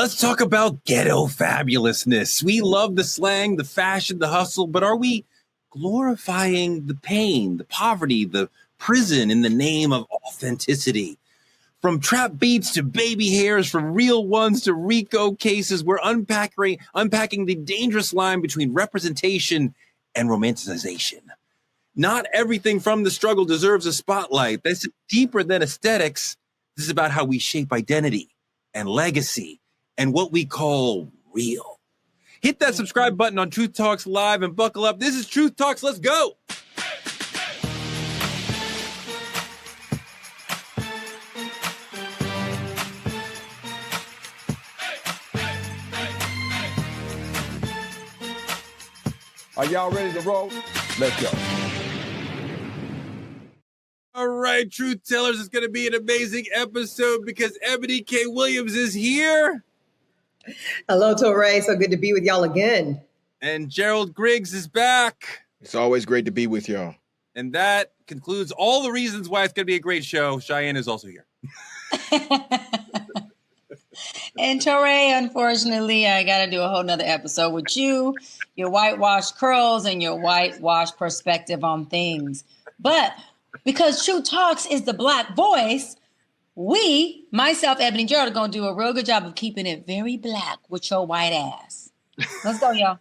Let's talk about ghetto fabulousness. We love the slang, the fashion, the hustle, but are we glorifying the pain, the poverty, the prison in the name of authenticity? From trap beats to baby hairs, from real ones to RICO cases, we're unpacking the dangerous line between representation and romanticization. Not everything from the struggle deserves a spotlight. This is deeper than aesthetics. This is about how we shape identity and legacy and what we call real. Hit that subscribe button on Truth Talks Live and buckle up. This is Truth Talks. Let's go. Are y'all ready to roll? Let's go. All right, Truth Tellers, it's going to be an amazing episode because Eboni K. Williams is here. Hello, Torre. So good to be with y'all again. And Gerald Griggs is back. It's always great to be with y'all. And that concludes all the reasons why it's going to be a great show. Cheyenne is also here. And Torre, unfortunately, I got to do a whole nother episode with you, your whitewashed curls, and your whitewashed perspective on things. But because Truth Talks is the Black voice, we, myself, Eboni, and Gerald, are going to do a real good job of keeping it very black with your white ass. Let's go, y'all.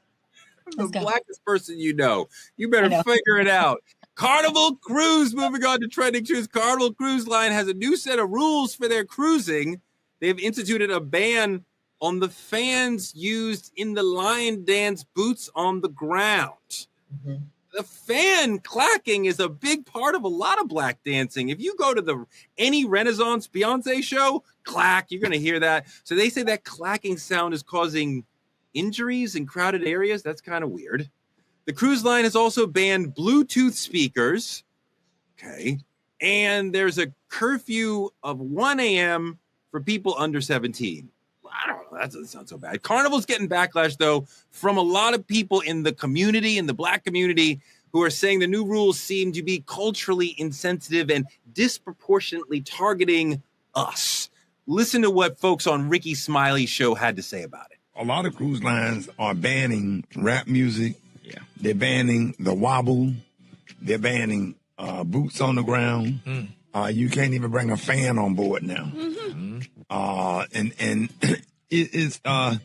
The blackest person you know. You better figure it out. Carnival Cruise, moving on to trending truth. Carnival Cruise Line has a new set of rules for their cruising. They've instituted a ban on the fans used in the lion dance boots on the ground. Mm-hmm. The fan clacking is a big part of a lot of black dancing. If you go to any Renaissance Beyonce show, clack, you're going to hear that. So they say that clacking sound is causing injuries in crowded areas. That's kind of weird. The cruise line has also banned Bluetooth speakers. Okay. And there's a curfew of 1 a.m. for people under 17. I don't know. That doesn't sound so bad. Carnival's getting backlash, though, from a lot of people in the community, in the black community, who are saying the new rules seem to be culturally insensitive and disproportionately targeting us. Listen to what folks on Ricky Smiley's show had to say about it. A lot of cruise lines are banning rap music. Yeah. They're banning the wobble. They're banning boots on the ground. You can't even bring a fan on board now. Mm-hmm. And it's I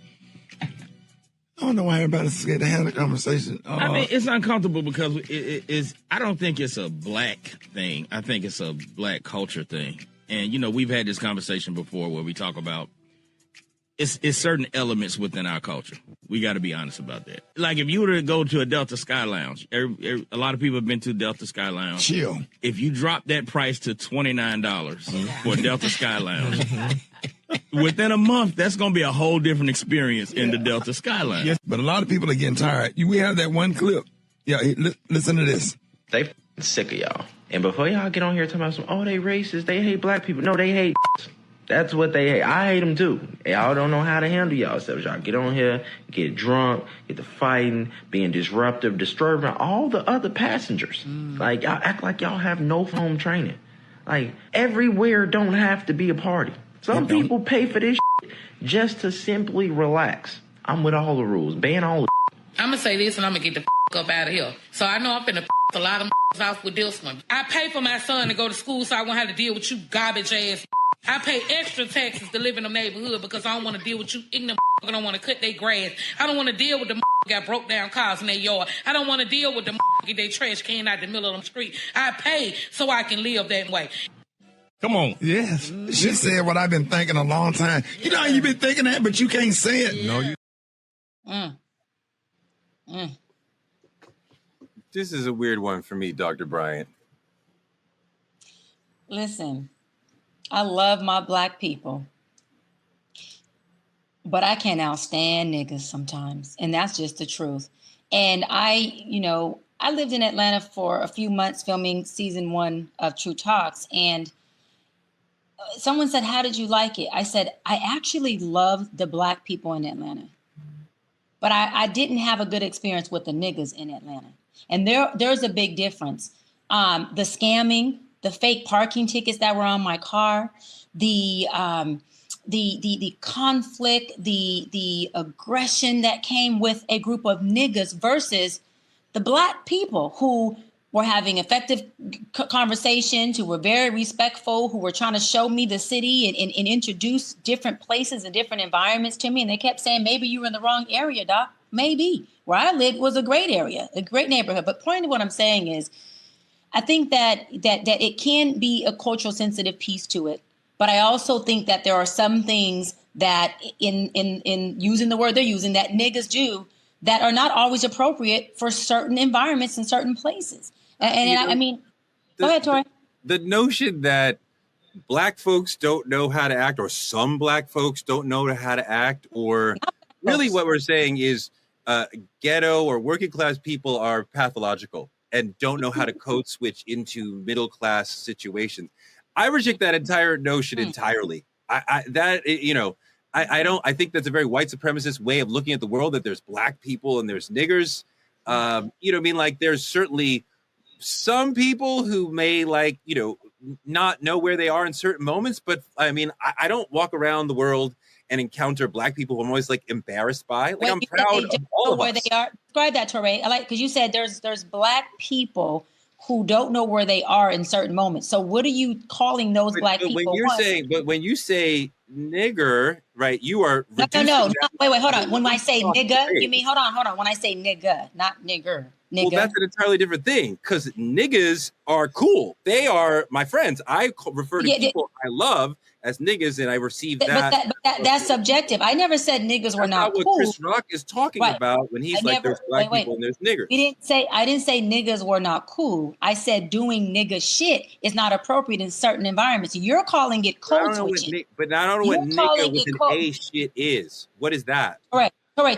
don't know why everybody's scared to have a conversation. I mean, it's uncomfortable because it is. I don't think it's a black thing. I think it's a black culture thing. And you know, we've had this conversation before where we talk about it's certain elements within our culture. We got to be honest about that. Like if you were to go to a Delta Sky Lounge, a lot of people have been to Delta Sky Lounge. Chill. If you drop that price to $29 for Delta Sky Lounge, within a month, that's going to be a whole different experience in the Delta Sky Lounge. Yes, but a lot of people are getting tired. We have that one clip. Yeah, listen to this. They sick of y'all. And before y'all get on here talking about they racist, they hate black people. No, they hate. That's what they hate. I hate them too. Y'all don't know how to handle yourselves. Y'all get on here, get drunk, get to fighting, being disruptive, disturbing all the other passengers. Like, y'all act like y'all have no home training. Like, everywhere don't have to be a party. Some people pay for this just to simply relax. I'm with all the rules. Ban all the I'm going to say this and I'm going to get the up out of here. So I know I'm finna a lot of off with this one. I pay for my son to go to school so I won't have to deal with you garbage ass. I pay extra taxes to live in the neighborhood because I don't want to deal with you ignorant. I don't want to cut their grass. I don't want to deal with the got broke down cars in their yard. I don't want to deal with the get their trash can out the middle of the street. I pay so I can live that way. Come on. Yes. She said what I've been thinking a long time. You know how you've been thinking that, but you can't say it. No, you. This is a weird one for me, Dr. Bryant. Listen, I love my black people, but I can't outstand niggas sometimes. And that's just the truth. And I lived in Atlanta for a few months filming season 1 of True Talks. And someone said, how did you like it? I said, I actually love the black people in Atlanta, but I didn't have a good experience with the niggas in Atlanta. And there's a big difference. The scamming, the fake parking tickets that were on my car, the the conflict, the aggression that came with a group of niggas versus the Black people who were having effective conversations, who were very respectful, who were trying to show me the city and introduce different places and different environments to me. And they kept saying, maybe you were in the wrong area, Doc. Maybe. Where I lived was a great area, a great neighborhood. But point of what I'm saying is, I think that it can be a cultural sensitive piece to it. But I also think that there are some things that in using the word they're using, that niggas do, that are not always appropriate for certain environments and certain places. I mean, go ahead, Tori. The notion that Black folks don't know how to act, or some Black folks don't know how to act, or really what we're saying is ghetto or working class people are pathological and don't know how to code switch into middle class situations. I reject that entire notion entirely. I think that's a very white supremacist way of looking at the world, that there's Black people and there's niggers. You know what I mean? Like, there's certainly some people who may, like, you know, not know where they are in certain moments. But I mean, I don't walk around the world and encounter Black people who I'm always like embarrassed by. Like, I'm proud of all of us. They are. Describe that, Torre. I like, because you said there's Black people who don't know where they are in certain moments. So what are you calling those Black people? When you say nigger, right, you are no. Wait, hold on. When I say nigga, you mean hold on. When I say nigga, not nigger. Nigga. Well, that's an entirely different thing, because niggas are cool. They are my friends. I refer to people I love as niggas, and I receive that. But that's subjective. I never said niggas were not cool. What Chris Rock is talking about when he's there's Black people and there's niggers. I didn't say niggas were not cool. I said doing nigga shit is not appropriate in certain environments. You're calling it code switching. But I don't know what nigga with an A shit is. What is that? Correct.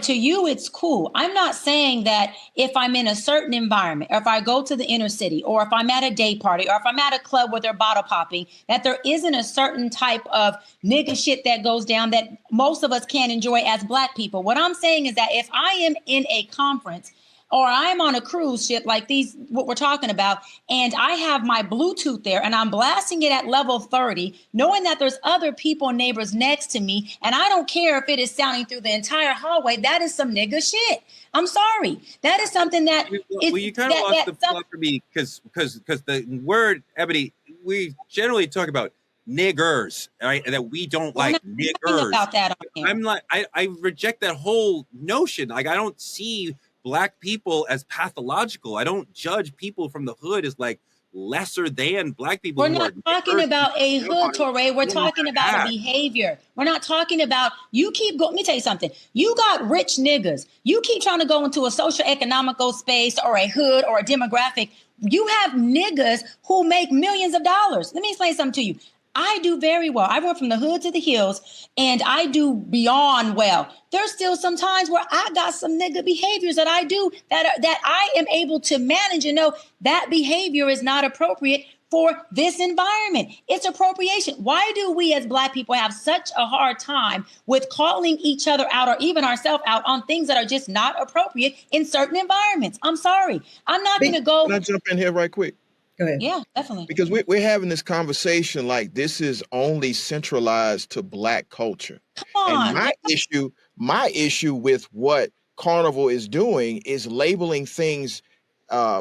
To you, it's cool. I'm not saying that if I'm in a certain environment, or if I go to the inner city, or if I'm at a day party, or if I'm at a club where they're bottle popping, that there isn't a certain type of nigga shit that goes down that most of us can't enjoy as Black people. What I'm saying is that if I am in a conference, or I'm on a cruise ship like what we're talking about, and I have my Bluetooth there and I'm blasting it at level 30, knowing that there's other people, neighbors next to me, and I don't care if it is sounding through the entire hallway, that is some nigga shit. I'm sorry. That is something that you kind of lost the plot for me, because the word, Ebony, we generally talk about niggers, right? And that we don't like niggers. About that on here. I'm like, I reject that whole notion. Like, I don't see Black people as pathological. I don't judge people from the hood as like lesser than Black people. We're not talking about a hood, Torre. We're talking about a behavior. We're not talking about, let me tell you something. You got rich niggas. You keep trying to go into a social economical space or a hood or a demographic. You have niggas who make millions of dollars. Let me explain something to you. I do very well. I went from the hood to the hills, and I do beyond well. There's still some times where I got some nigga behaviors that I do that I am able to manage and know that behavior is not appropriate for this environment. It's appropriation. Why do we as Black people have such a hard time with calling each other out, or even ourselves out, on things that are just not appropriate in certain environments? I'm sorry. I'm not going to go. Can I jump in here right quick? Go ahead. Yeah, definitely. Because we're having this conversation like this is only centralized to Black culture. Come on. And my issue with what Carnival is doing is labeling things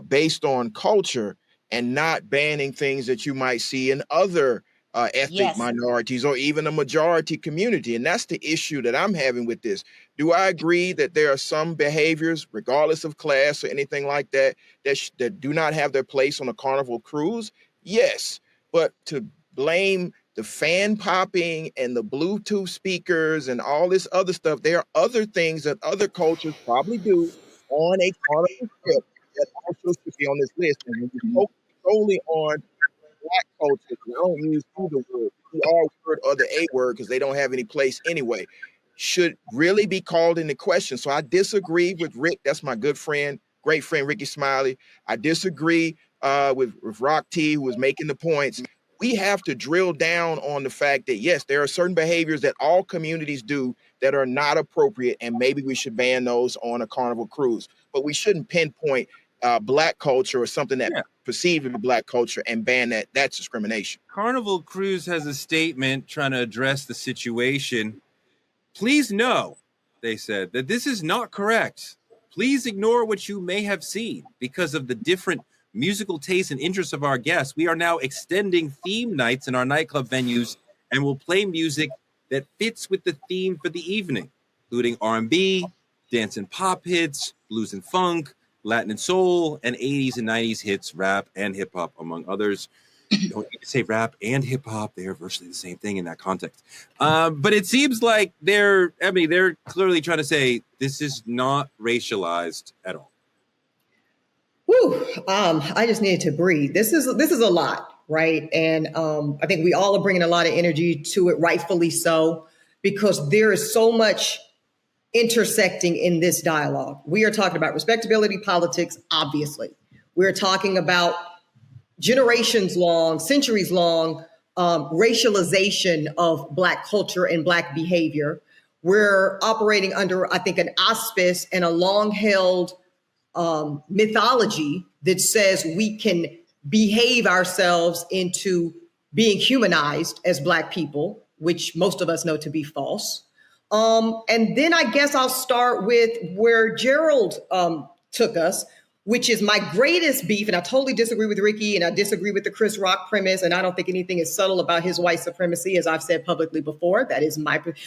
based on culture and not banning things that you might see in other ethnic minorities or even a majority community. And that's the issue that I'm having with this. Do I agree that there are some behaviors, regardless of class or anything like that, that do not have their place on a Carnival cruise? Yes. But to blame the fan popping and the Bluetooth speakers and all this other stuff, there are other things that other cultures probably do on a Carnival trip that also should be on this list. And when you focus solely on Black culture, I don't use either word, the R word or the A word, because they don't have any place anyway, should really be called into question. So I disagree with Rick. That's my good friend, great friend, Ricky Smiley. I disagree with Rock T, who was making the points. We have to drill down on the fact that, yes, there are certain behaviors that all communities do that are not appropriate, and maybe we should ban those on a Carnival cruise. But we shouldn't pinpoint black culture or something that perceived to be black culture and ban that. That's discrimination. Carnival Cruise has a statement trying to address the situation. Please know, they said, that this is not correct. Please ignore what you may have seen because of the different musical tastes and interests of our guests. We are now extending theme nights in our nightclub venues and will play music that fits with the theme for the evening, including R&B, dance and pop hits, blues and funk, Latin and soul, and 80s and 90s hits, rap and hip hop, among others. You don't need to say rap and hip hop. They are virtually the same thing in that context. But it seems like they're clearly trying to say this is not racialized at all. Whew, I just needed to breathe. This is a lot, right? And I think we all are bringing a lot of energy to it, rightfully so, because there is so much intersecting in this dialogue. We are talking about respectability politics, obviously. We're talking about generations long, centuries long racialization of Black culture and Black behavior. We're operating under, I think, an auspice and a long-held mythology that says we can behave ourselves into being humanized as Black people, which most of us know to be false. And then I guess I'll start with where Gerald took us, which is my greatest beef. And I totally disagree with Ricky, and I disagree with the Chris Rock premise. And I don't think anything is subtle about his white supremacy, as I've said publicly before. That is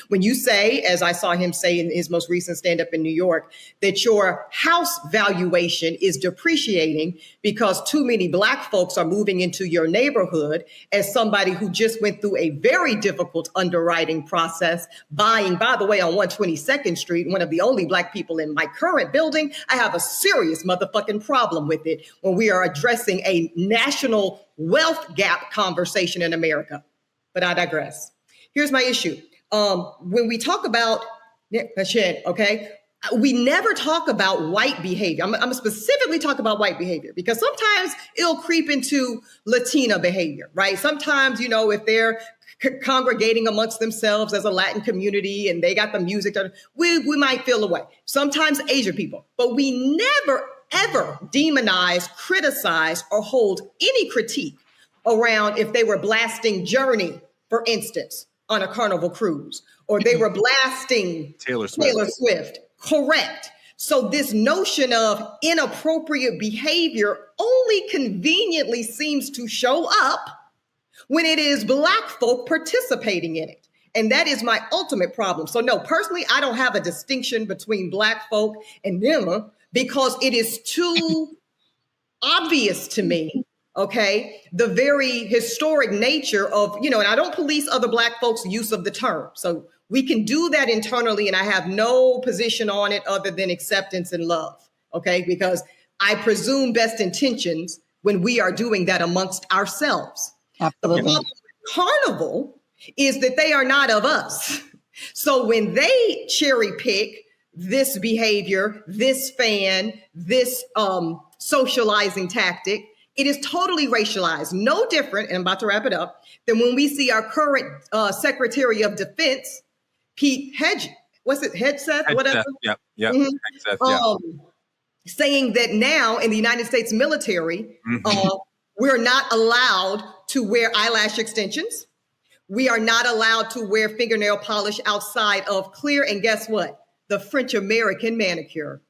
when you say, as I saw him say in his most recent stand-up in New York, that your house valuation is depreciating because too many Black folks are moving into your neighborhood, as somebody who just went through a very difficult underwriting process, buying, by the way, on 122nd Street, one of the only Black people in my current building, I have a serious motherfucking problem with it when we are addressing a national wealth gap conversation in America. But I digress. Here's my issue. When we talk about shit, okay, we never talk about white behavior. I'm specifically talking about white behavior because sometimes it'll creep into Latina behavior, right? Sometimes, you know, if they're congregating amongst themselves as a Latin community and they got the music, we might feel away. Sometimes Asian people, but we never ever demonize, criticize, or hold any critique around if they were blasting Journey, for instance, on a Carnival cruise, or they were blasting Taylor Swift. Correct. So this notion of inappropriate behavior only conveniently seems to show up when it is Black folk participating in it. And that is my ultimate problem. So no, personally, I don't have a distinction between Black folk and them, because it is too obvious to me, okay, the very historic nature of, you know, and I don't police other Black folks' use of the term. So we can do that internally, and I have no position on it other than acceptance and love, okay, because I presume best intentions when we are doing that amongst ourselves. Absolutely. The problem with Carnival is that they are not of us. So when they cherry pick this behavior, this fan, this socializing tactic, it is totally racialized. No different, and I'm about to wrap it up, than when we see our current Secretary of Defense, Pete Hegseth, whatever. Yep. Mm-hmm. Hegseth, yeah. Saying that now in the United States military, we're not allowed to wear eyelash extensions. We are not allowed to wear fingernail polish outside of clear, and guess what? The French American manicure,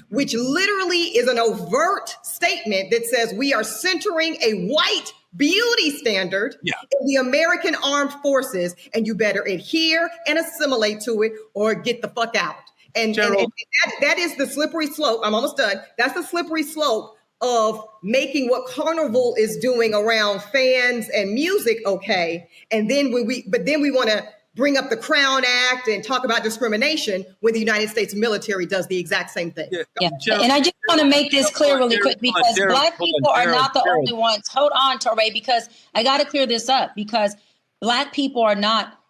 which literally is an overt statement that says we are centering a white beauty standard in the American armed forces, and you better adhere and assimilate to it or get the fuck out. And that is the slippery slope. I'm almost done. That's the slippery slope of making what Carnival is doing around fans and music okay. And then we want to bring up the Crown Act and talk about discrimination when the United States military does the exact same thing. Yeah. And I just want to make this clear really quick, because Black people are not the only ones. Hold on, Torre, because I got to clear this up, because Black people are not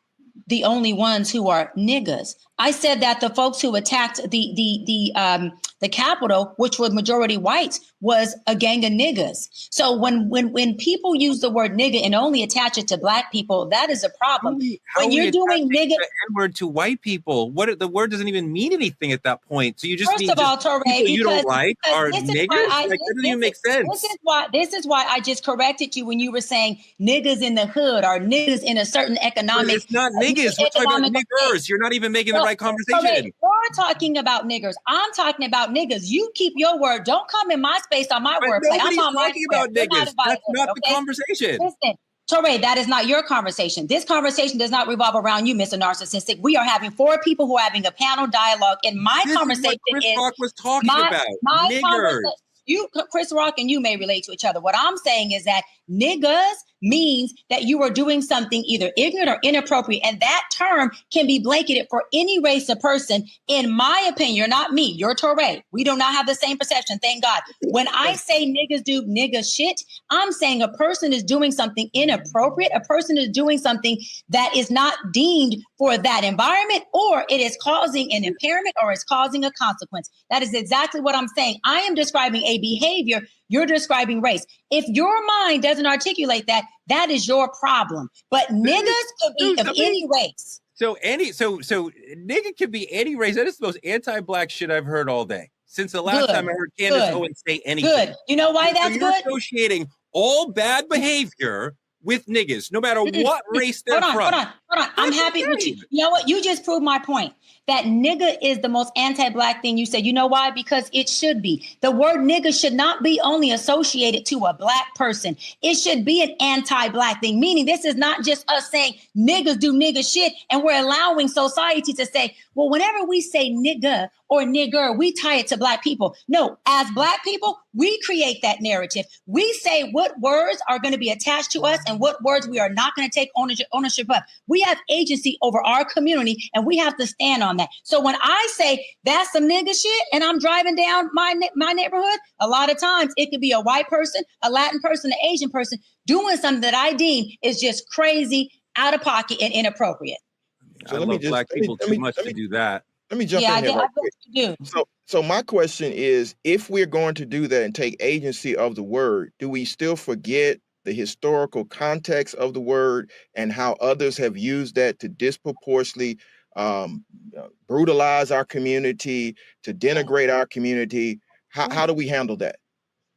the only ones who are niggas. I said that the folks who attacked the Capitol, which was majority whites, was a gang of niggas. So when people use the word nigga and only attach it to Black people, that is a problem. When you're doing nigga, the N-word to white people, the word doesn't even mean anything at that point. So you just first mean of all, Touré, you don't like are niggers. That doesn't even make sense. This is why I just corrected you when you were saying niggas in the hood or niggas in a certain economic. But it's not niggas. We're talking about niggers. You're not even making the right conversation. We're talking about niggers. I'm talking about niggas. You keep your word. Don't come in my space on my wordplay. I'm on my talking about niggas. That's not the conversation. Listen, Touré, that is not your conversation. This conversation does not revolve around you, Mr. Narcissistic. We are having 4 people who are having a panel dialogue, and my conversation is what Chris Rock was talking about. Niggers. You, Chris Rock, and you may relate to each other. What I'm saying is that niggas means that you are doing something either ignorant or inappropriate. And that term can be blanketed for any race or person. In my opinion, you're not me, you're Touré. We do not have the same perception, thank God. When I say niggas do nigga shit, I'm saying a person is doing something inappropriate. A person is doing something that is not deemed for that environment, or it is causing an impairment, or it's causing a consequence. That is exactly what I'm saying. I am describing a behavior. You're describing race. If your mind doesn't articulate that, that is your problem. But niggas could be of any race. So nigga can be any race. That is the most anti-Black shit I've heard all day. Since the last time I heard Candace Owens say anything. Good. You know why that's you're good? Associating all bad behavior with niggas, no matter what race they're from. Hold on. I'm happy with you. You know what? You just proved my point. That nigga is the most anti-Black thing you said. You know why? Because it should be. The word nigga should not be only associated to a Black person. It should be an anti-Black thing, meaning this is not just us saying niggas do nigga shit and we're allowing society to say, well, whenever we say nigga or nigger, we tie it to Black people. No, as Black people, we create that narrative. We say what words are going to be attached to us and what words we are not going to take ownership of. We have agency over our community and we have to stand on that. So when I say that's some nigga shit and I'm driving down my neighborhood, a lot of times it could be a white person, a Latin person, an Asian person doing something that I deem is just crazy, out of pocket, and inappropriate. So I love Black people too much to do that. Let me jump in here right quick. So my question is, if we're going to do that and take agency of the word, do we still forget the historical context of the word and how others have used that to disproportionately brutalize our community, to denigrate our community? How do we handle that?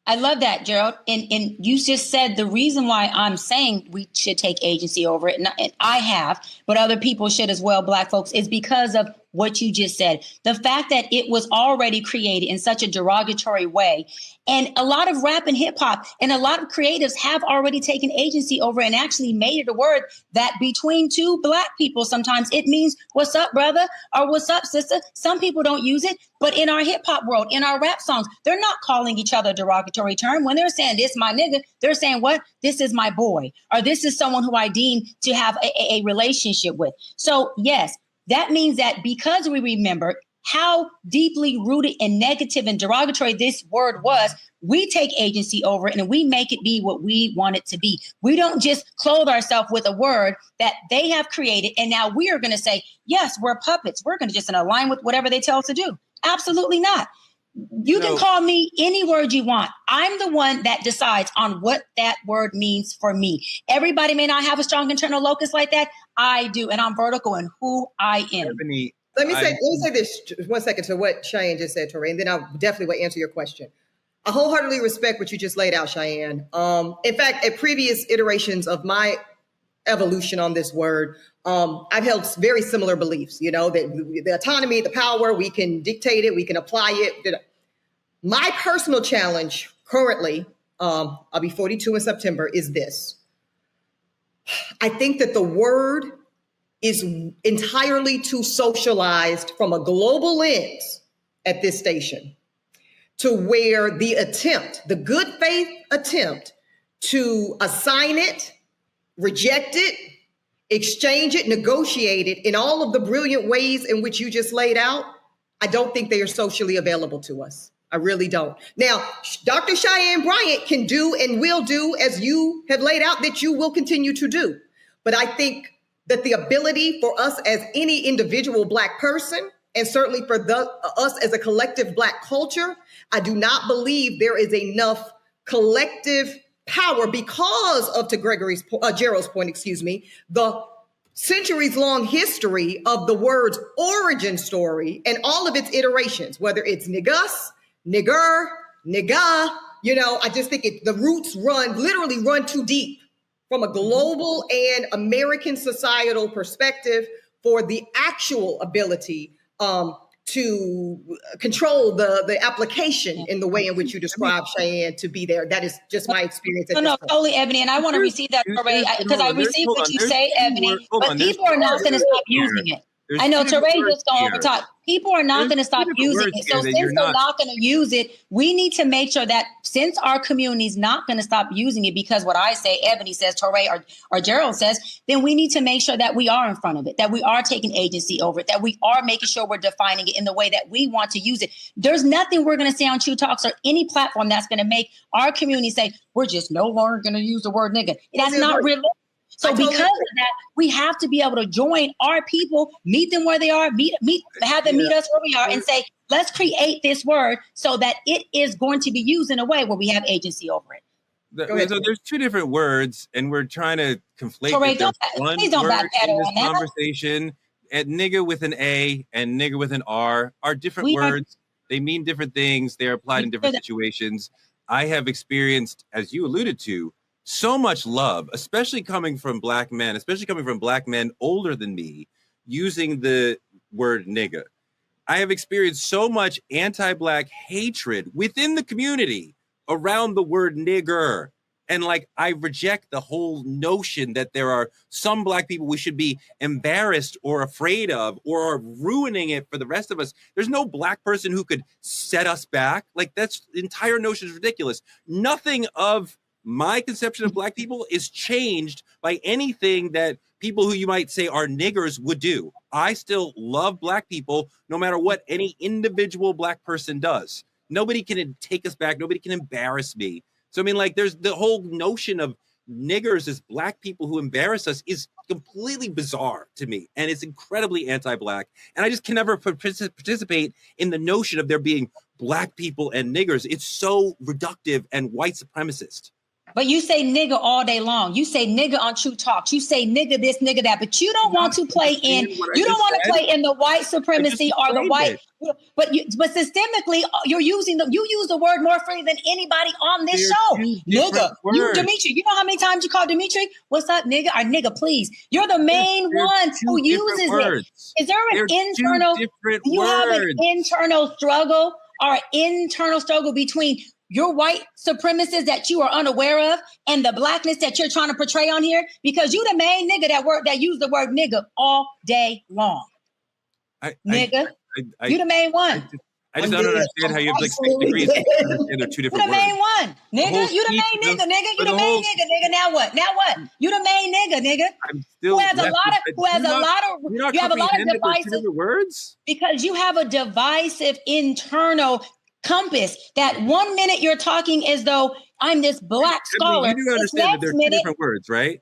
I love that, Gerald. And you just said the reason why I'm saying we should take agency over it, and I have, but other people should as well, Black folks, is because of what you just said. The fact that it was already created in such a derogatory way. And a lot of rap and hip hop and a lot of creatives have already taken agency over and actually made it a word that between two Black people, sometimes it means what's up, brother, or what's up, sister. Some people don't use it, but in our hip hop world, in our rap songs, they're not calling each other a derogatory term. When they're saying this my nigga, they're saying what? This is my boy, or this is someone who I deem to have a relationship with. So yes, that means that because we remember how deeply rooted and negative and derogatory this word was, we take agency over it and we make it be what we want it to be. We don't just clothe ourselves with a word that they have created. And now we are going to say, yes, we're puppets. We're going to just align with whatever they tell us to do. Absolutely not. You can call me any word you want. I'm the one that decides on what that word means for me. Everybody may not have a strong internal locus like that. I do. And I'm vertical in who I am. Eboni, let me say this 1 second to what Cheyenne just said, Tori, and then I'll definitely will answer your question. I wholeheartedly respect what you just laid out, Cheyenne. In fact, at previous iterations of my evolution on this word, I've held very similar beliefs, you know, that the autonomy, the power, we can dictate it, we can apply it. My personal challenge currently, I'll be 42 in September, is this. I think that the word is entirely too socialized from a global lens at this station, to where the good faith attempt to assign it, reject it, exchange it, negotiate it in all of the brilliant ways in which you just laid out, I don't think they are socially available to us. I really don't. Now, Dr. Cheyenne Bryant can do and will do as you have laid out that you will continue to do. But I think that the ability for us as any individual Black person, and certainly for us as a collective Black culture, I do not believe there is enough collective power because of, to Gerald's point, the centuries-long history of the word's origin story and all of its iterations, whether it's niggas, nigger, nigga, I just think the roots literally run too deep from a global and American societal perspective for the actual ability to control the application in the way in which you describe, Cheyenne, to be there. That is just my experience. No, totally, Ebony, and I want to receive that, Teray, because I receive what you say, Ebony, but people are not going to stop using it. I know Teray just going over top. People are not going to stop using it. So since they're not going to use it, we need to make sure that since our community is not going to stop using it, because what I say, Ebony says, Teray or Gerald says, then we need to make sure that we are in front of it, that we are taking agency over it, that we are making sure we're defining it in the way that we want to use it. There's nothing we're going to say on True Talks or any platform that's going to make our community say, we're just no longer going to use the word nigga. That's not realistic. So because of that, we have to be able to join our people, meet them where they are, have them meet us where we are, and say, let's create this word so that it is going to be used in a way where we have agency over it. So there's two different words, and we're trying to conflate. Please don't backpedal on that Conversation. At nigga with an A and nigga with an R are different words. They mean different things. They're applied in different situations. I have experienced, as you alluded to, so much love, especially coming from Black men, older than me, using the word nigga. I have experienced so much anti-Black hatred within the community around the word nigger. And I reject the whole notion that there are some Black people we should be embarrassed or afraid of or are ruining it for the rest of us. There's no Black person who could set us back. That's the entire notion is ridiculous. Nothing of my conception of Black people is changed by anything that people who you might say are niggers would do. I still love Black people no matter what any individual Black person does. Nobody can take us back. Nobody can embarrass me. So, there's the whole notion of niggers as Black people who embarrass us is completely bizarre to me. And it's incredibly anti-Black. And I just can never participate in the notion of there being Black people and niggers. It's so reductive and white supremacist. But you say nigga all day long. You say nigga on True Talks. You say nigga this, nigga that. But you don't want to play in. You don't want to play in the white supremacy or the white. But systemically, you use the word more freely than anybody on this show. Nigga, you Dimitri. You know how many times you call Dimitri? What's up, nigga? Or nigga, please. You're the main one who uses it. Is there an internal? Do you have an internal struggle or internal struggle between your white supremacists that you are unaware of and the Blackness that you're trying to portray on here? Because you the main nigga that use the word nigga all day long. You the main one. I just don't understand how you have 6 degrees and they're two different words. You the main one. Nigga, you the main nigga, nigga. You the main nigga, nigga. Now what? You the main nigga, nigga. You have a lot of divisive words. Because you have a divisive internal compass that 1 minute you're talking as though I'm this Black scholar. You do understand that they're two different words, right?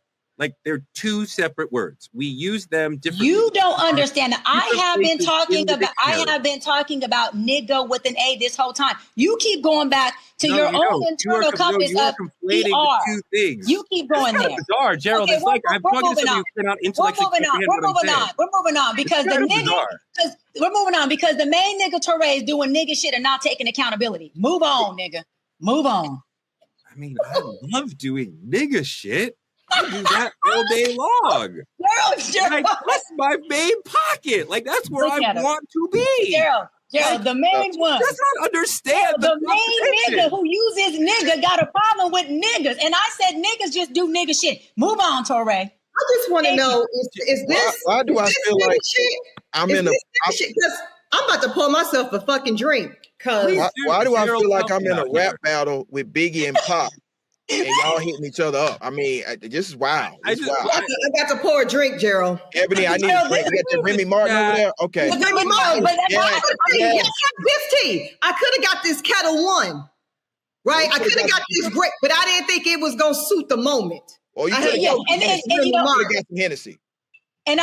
They're two separate words. We use them differently. You don't understand that. I have been talking about nigga with an A this whole time. You keep going back to your own internal compass of conflating the two things. You keep going there. Bizarre, Gerald. Okay, I'm talking to somebody who cannot intellectually comprehend what I'm saying. We're moving on because the main nigga Teray is doing nigga shit and not taking accountability. Move on, nigga. Move on. I love doing nigga shit. I do that all day long. Gerald. That's my main pocket. That's where I want to be. Gerald, the main one. Does not understand the main nigga who uses nigga got a problem with niggas. And I said niggas just do nigga shit. Move on, Teray. I just want to know, is this... Why do I feel like I'm in a... I'm about to pour myself a fucking drink. Why do I feel like I'm in a rap battle with Biggie and Pop? And y'all hitting each other up. This is wild. I got to pour a drink, Gerald. Ebony, I need a drink. You got your Remy Martin over there? Okay. Remy Martin, but this tea. I could have got this Kettle One, right? I could have got this great, but I didn't think it was going to suit the moment. Oh, you could have got some Hennessy. And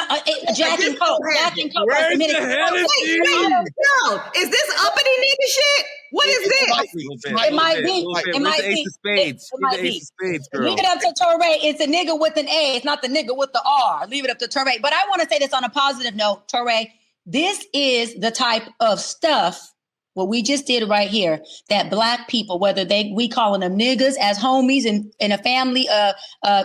Jack and Coke. Where's the Hennessy? No, is this uppity nigga shit? What is this? It might be. It might be. Ace of Spades. It might be. Ace of Spades, girl. Leave it up to Touré. It's a nigga with an A. It's not the nigga with the R. Leave it up to Touré. But I want to say this on a positive note, Touré. This is the type of stuff, what we just did right here, that Black people, whether we calling them niggas as homies in a family,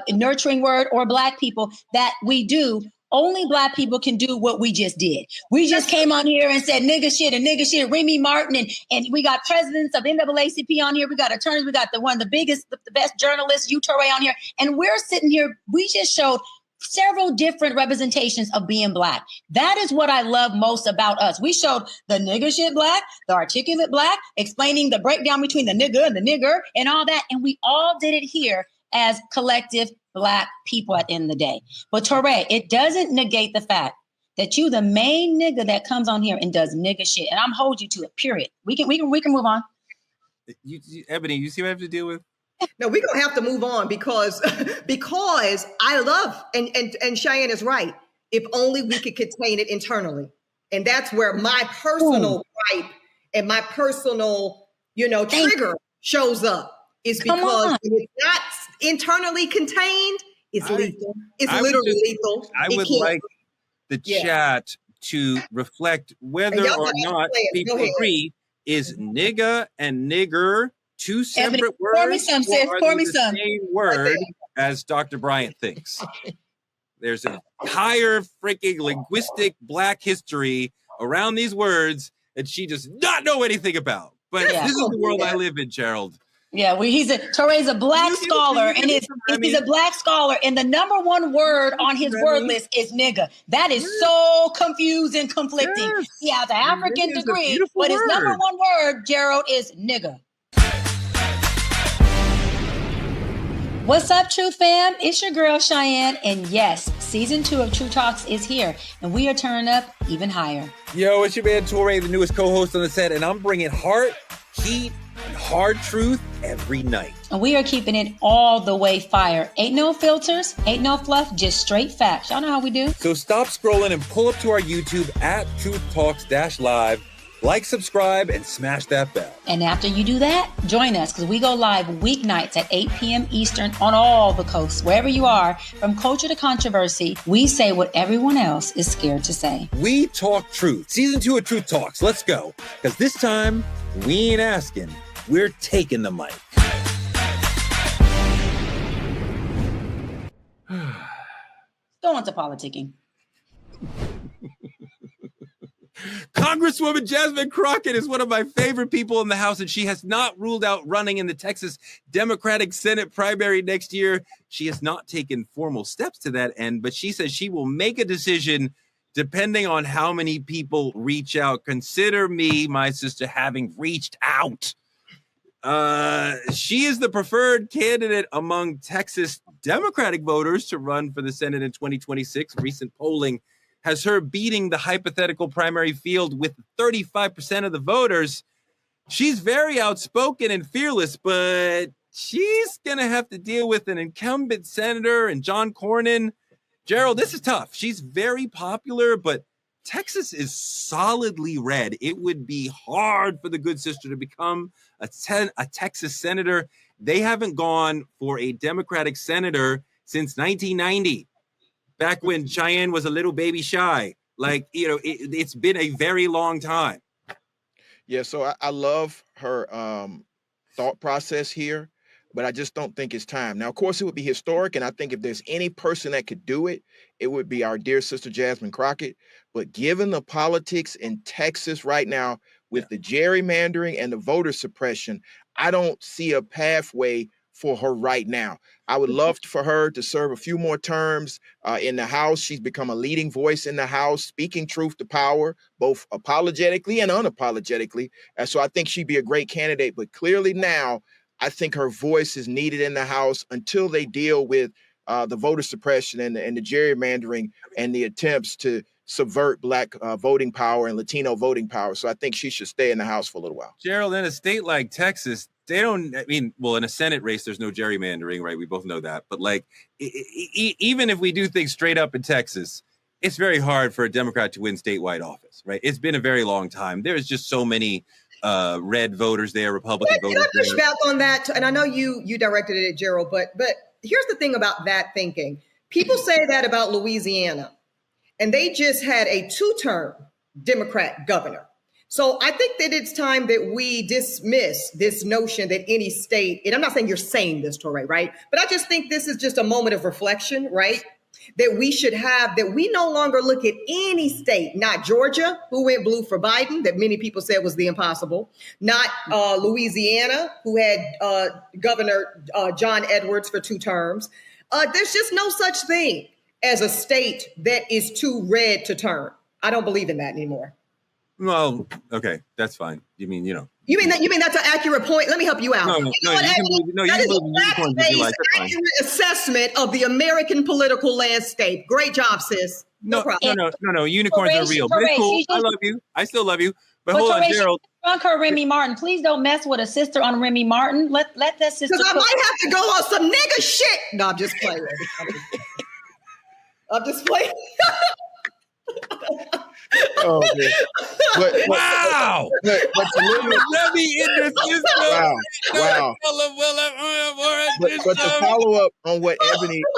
nurturing word, or Black people, that we do. Only Black people can do what we just did. We just came on here and said nigga shit, Remy Martin, and we got presidents of NAACP on here. We got attorneys. We got one of the biggest, the best journalists, Touré, on here. And we're sitting here. We just showed several different representations of being Black. That is what I love most about us. We showed the nigga shit Black, the articulate Black, explaining the breakdown between the nigga and the nigger and all that. And we all did it here as collective Black people at the end of the day. But Touré, it doesn't negate the fact that you the main nigga that comes on here and does nigga shit. And I'm hold you to it, period. We can move on. Ebony, you see what I have to deal with? No, we're gonna have to move on because I love and Cheyenne is right. If only we could contain it internally. And that's where my personal gripe and my personal, trigger shows up. Is because when it's not internally contained, it's lethal. It's literally lethal. I would like the chat to reflect whether or not people agree. Is nigga and nigger two separate words? Pour me some, sis. Pour me some. Same word as Dr. Bryant thinks. There's an entire freaking linguistic Black history around these words that she does not know anything about. But this is the world I live in, Gerald. Yeah, Touré's a Black scholar, and he's a Black scholar, and the number one word on his word list is nigga. That is so confusing, conflicting. Yes. He has an African degree, but his number one word, Gerald, is nigga. What's up, True Fam? It's your girl, Cheyenne, and yes, season 2 of True Talks is here, and we are turning up even higher. Yo, it's your man, Touré, the newest co-host on the set, and I'm bringing heart, heat, and hard truth every night. And we are keeping it all the way fire. Ain't no filters, ain't no fluff, just straight facts. Y'all know how we do. So stop scrolling and pull up to our YouTube at Truth Talks-Live. Like, subscribe, and smash that bell. And after you do that, join us because we go live weeknights at 8 p.m. Eastern on all the coasts. Wherever you are, from culture to controversy, we say what everyone else is scared to say. We talk truth. Season 2 of Truth Talks. Let's go. Because this time, we ain't asking. We're taking the mic. Go on to politicking. Congresswoman Jasmine Crockett is one of my favorite people in the House, and she has not ruled out running in the Texas Democratic Senate primary next year. She has not taken formal steps to that end, but she says she will make a decision depending on how many people reach out. Consider me, my sister, having reached out. She is the preferred candidate among Texas Democratic voters to run for the Senate in 2026. Recent polling has her beating the hypothetical primary field with 35% of the voters. She's very outspoken and fearless, but she's going to have to deal with an incumbent senator and John Cornyn. Gerald, this is tough. She's very popular, but Texas is solidly red. It would be hard for the good sister to become a Texas senator. They haven't gone for a Democratic senator since 1990. Back when Cheyenne was a little baby shy. It's been a very long time. Yeah, so I love her thought process here, but I just don't think it's time. Now, of course, it would be historic, and I think if there's any person that could do it, it would be our dear sister Jasmine Crockett. But given the politics in Texas right now with the gerrymandering and the voter suppression, I don't see a pathway for her right now. I would love for her to serve a few more terms in the House. She's become a leading voice in the House, speaking truth to power, both apologetically and unapologetically. And so I think she'd be a great candidate. But clearly now, I think her voice is needed in the House until they deal with the voter suppression and the gerrymandering and the attempts to subvert Black voting power and Latino voting power. So I think she should stay in the House for a little while. Gerald, in a state like Texas, in a Senate race, there's no gerrymandering, right? We both know that. But even if we do things straight up in Texas, it's very hard for a Democrat to win statewide office, right? It's been a very long time. There's just so many red voters there, Republican voters. Can I push back on that? And I know you directed it at Gerald, but here's the thing about that thinking. People say that about Louisiana, and they just had a 2-term Democrat governor. So I think that it's time that we dismiss this notion that any state, and I'm not saying you're saying this, Torre, right? But I just think this is just a moment of reflection, right? That we should have, that we no longer look at any state, not Georgia, who went blue for Biden, that many people said was the impossible, not Louisiana, who had Governor John Edwards for 2 terms. There's just no such thing as a state that is too red to turn. I don't believe in that anymore. Well, okay, that's fine. You mean You mean that's an accurate point? Let me help you out. No, that is a fact-based, accurate assessment of the American political landscape. Great job, sis. No problem. No. Unicorns are real. But it's cool. I love you. I still love you. But hold on, Gerald. Drunk her Remy Martin. Please don't mess with a sister on Remy Martin. Let that sister. Because I might have to go on some nigga shit. No, I'm just playing. I'm just playing. Oh, man. Wow! But Let me in the system. Wow. But to follow up on what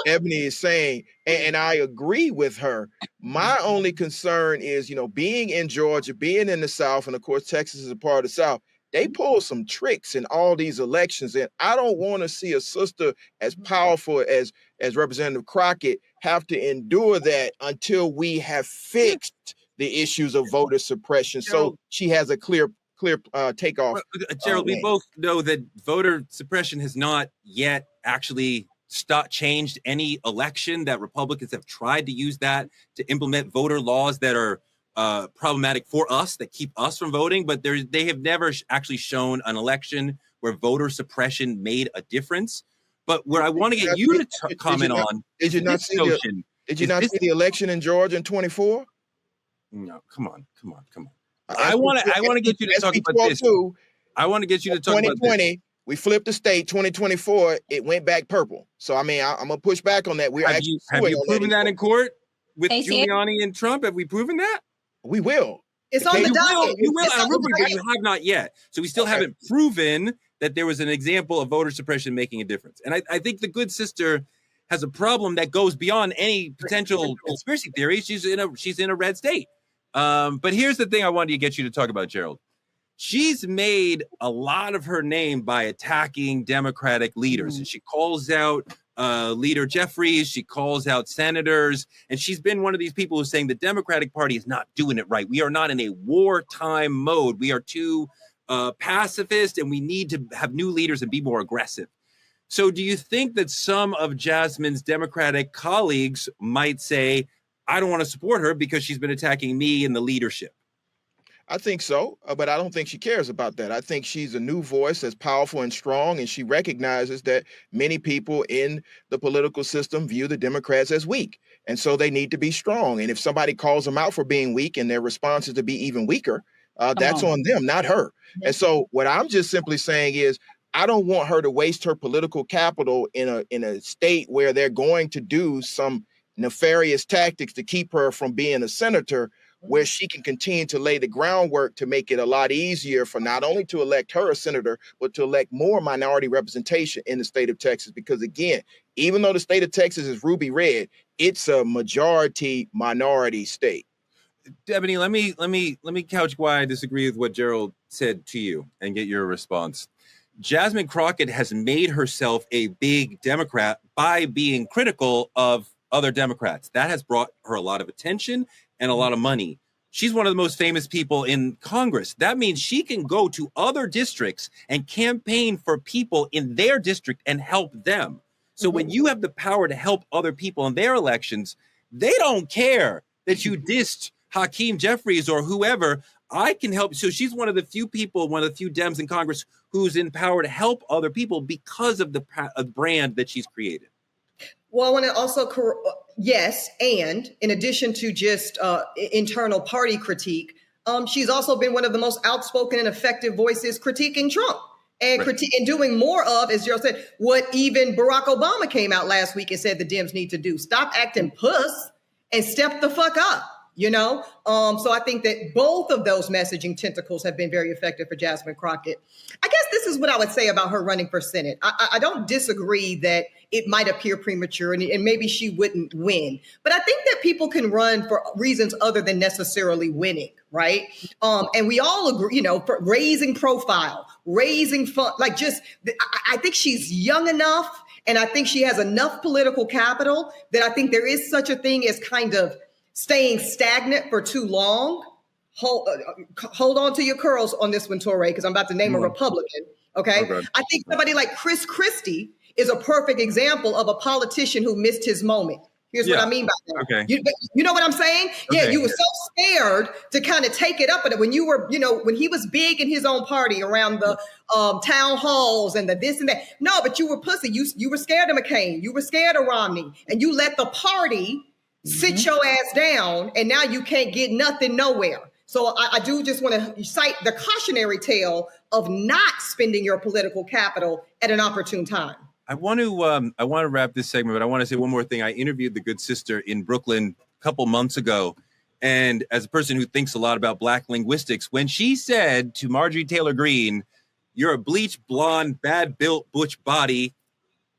Eboni is saying, and I agree with her, my only concern is, being in Georgia, being in the South, and of course, Texas is a part of the South, they pull some tricks in all these elections. And I don't want to see a sister as powerful as Representative Crockett have to endure that until we have fixed the issues of voter suppression. So she has a clear takeoff. Gerald, we both know that voter suppression has not yet actually changed any election, that Republicans have tried to use that to implement voter laws that are problematic for us, that keep us from voting, but they have never actually shown an election where voter suppression made a difference. But where I want to get you to comment on, did you not see the election in Georgia in 24? No, come on. I want to get you to talk about this. I want to get you to talk about 2020. We flipped the state. 2024, it went back purple. So I mean, I'm gonna push back on that. Have you proven that in court with Giuliani and Trump? Have we proven that? We will. It's on the docket. You will. But you have not yet. So we still haven't proven that there was an example of voter suppression making a difference. And I think the good sister has a problem that goes beyond any potential conspiracy theory. She's in a red state. But here's the thing I wanted to get you to talk about, Gerald. She's made a lot of her name by attacking Democratic leaders. And she calls out Leader Jeffries. She calls out senators. And she's been one of these people who's saying the Democratic Party is not doing it right. We are not in a wartime mode. We are too pacifist, and we need to have new leaders and be more aggressive. So do you think that some of Jasmine's Democratic colleagues might say, I don't want to support her because she's been attacking me and the leadership? I think so, but I don't think she cares about that. I think she's a new voice that's powerful and strong, and she recognizes that many people in the political system view the Democrats as weak, and so they need to be strong. And if somebody calls them out for being weak and their response is to be even weaker, that's on them, not her. And so what I'm just simply saying is, I don't want her to waste her political capital in a state where they're going to do some nefarious tactics to keep her from being a senator, where she can continue to lay the groundwork to make it a lot easier for not only to elect her a senator, but to elect more minority representation in the state of Texas. Because again, even though the state of Texas is ruby red, it's a majority minority state. Eboni, let me couch why I disagree with what Gerald said to you and get your response. Jasmine Crockett has made herself a big Democrat by being critical of other Democrats. That has brought her a lot of attention and a lot of money. She's one of the most famous people in Congress. That means she can go to other districts and campaign for people in their district and help them. So when you have the power to help other people in their elections, they don't care that you dissed Hakeem Jeffries or whoever. I can help. So she's one of the few people, one of the few Dems in Congress who's in power to help other people because of the brand that she's created. Well, I want to also, yes, and in addition to just internal party critique, she's also been one of the most outspoken and effective voices critiquing Trump and and doing more of, as Gerald said, what even Barack Obama came out last week and said the Dems need to do. Stop acting puss and step the fuck up. So I think that both of those messaging tentacles have been very effective for Jasmine Crockett. I guess this is what I would say about her running for Senate. I don't disagree that it might appear premature and maybe she wouldn't win, but I think that people can run for reasons other than necessarily winning, right? And we all agree, for raising profile, raising fun, I think she's young enough and I think she has enough political capital that I think there is such a thing as kind of staying stagnant for too long. Hold on to your curls on this one, Torre, because I'm about to name a Republican. Okay. I think somebody like Chris Christie is a perfect example of a politician who missed his moment. Here's what I mean by that. Okay. You know what I'm saying? Okay. Yeah, you were so scared to kind of take it up. But when you were, when he was big in his own party around the town halls and the this and that. No, but you were pussy. You were scared of McCain. You were scared of Romney. And you let the party sit your ass down, and now you can't get nothing nowhere. So I do just want to cite the cautionary tale of not spending your political capital at an opportune time. I want to wrap this segment, but I want to say one more thing. I interviewed the good sister in Brooklyn a couple months ago, and as a person who thinks a lot about Black linguistics, when she said to Marjorie Taylor Greene, "You're a bleached, blonde, bad-built, butch body,"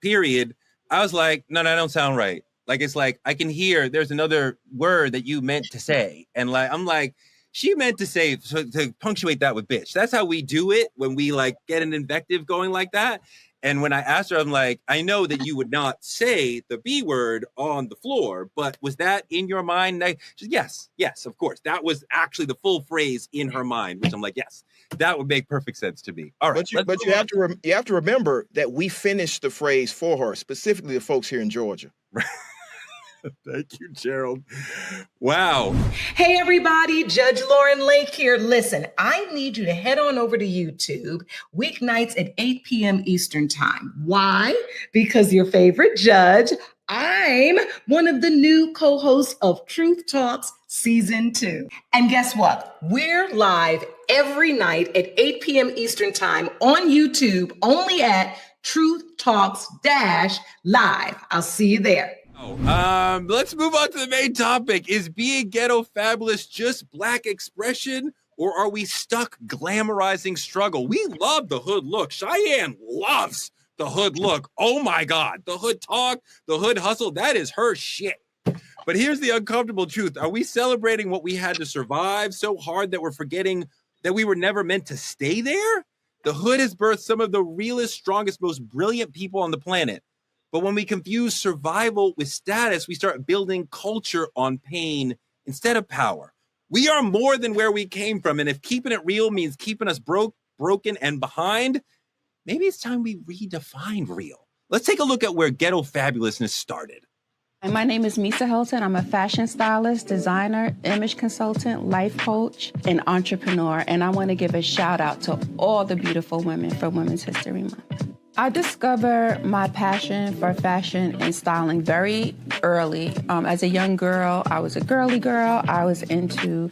period, I was like, no, that don't sound right. Like, it's like, I can hear there's another word that you meant to say. And I'm like, she meant to say, to punctuate that with bitch. That's how we do it when we get an invective going like that. And when I asked her, I'm like, I know that you would not say the B word on the floor, but was that in your mind? She said, yes, of course. That was actually the full phrase in her mind, which I'm like, yes, that would make perfect sense to me. All right. But you have to remember that we finished the phrase for her, specifically the folks here in Georgia. Thank you, Gerald. Wow. Hey, everybody. Judge Lauren Lake here. Listen, I need you to head on over to YouTube weeknights at 8 p.m. Eastern Time. Why? Because your favorite judge, I'm one of the new co-hosts of Truth Talks Season 2. And guess what? We're live every night at 8 p.m. Eastern Time on YouTube, only at Truth Talks-Live. I'll see you there. Let's move on to the main topic. Is being ghetto fabulous just Black expression, or are we stuck glamorizing struggle? We love the hood look. Cheyenne loves the hood look. Oh my God. The hood talk, the hood hustle, that is her shit. But here's the uncomfortable truth. Are we celebrating what we had to survive so hard that we're forgetting that we were never meant to stay there? The hood has birthed some of the realest, strongest, most brilliant people on the planet. But when we confuse survival with status, we start building culture on pain instead of power. We are more than where we came from. And if keeping it real means keeping us broken, and behind, maybe it's time we redefine real. Let's take a look at where ghetto fabulousness started. My name is Misa Hilton. I'm a fashion stylist, designer, image consultant, life coach, and entrepreneur. And I want to give a shout out to all the beautiful women for Women's History Month. I discovered my passion for fashion and styling very early. As a young girl, I was a girly girl. I was into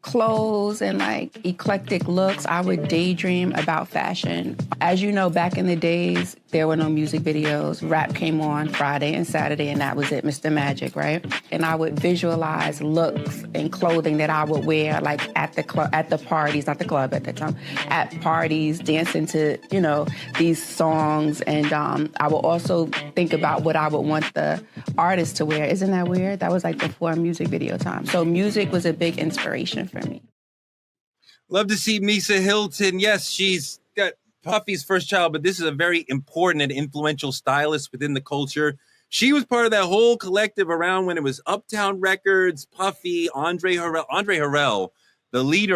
clothes and eclectic looks. I would daydream about fashion. As you know, back in the days, there were no music videos. Rap came on Friday and Saturday, and that was it, Mr. Magic, right? And I would visualize looks and clothing that I would wear, at the parties, not the club at the time, at parties, dancing to, these songs. And I would also think about what I would want the artist to wear. Isn't that weird? That was before music video time. So music was a big inspiration for me. Love to see Misa Hilton. Yes, she's got Puffy's first child, but this is a very important and influential stylist within the culture. She was part of that whole collective around when it was Uptown Records, Puffy, Andre Harrell. Andre Harrell, the late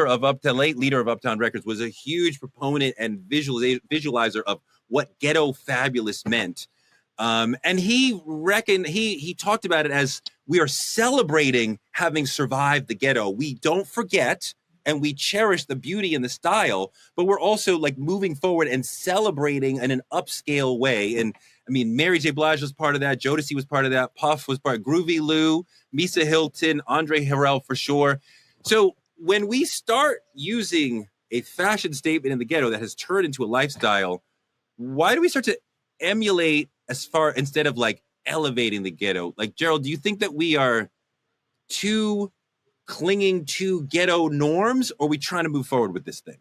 leader of Uptown Records, was a huge proponent and visualizer of what ghetto fabulous meant. And he talked about it as we are celebrating having survived the ghetto. We don't forget and we cherish the beauty and the style, but we're also moving forward and celebrating in an upscale way. And I mean, Mary J. Blige was part of that. Jodeci was part of that. Puff was part of Groovy Lou, Misa Hilton, Andre Harrell for sure. So when we start using a fashion statement in the ghetto that has turned into a lifestyle, why do we start to emulate instead of elevating the ghetto? Like, Gerald, do you think that we are too clinging to ghetto norms, or are we trying to move forward with this thing?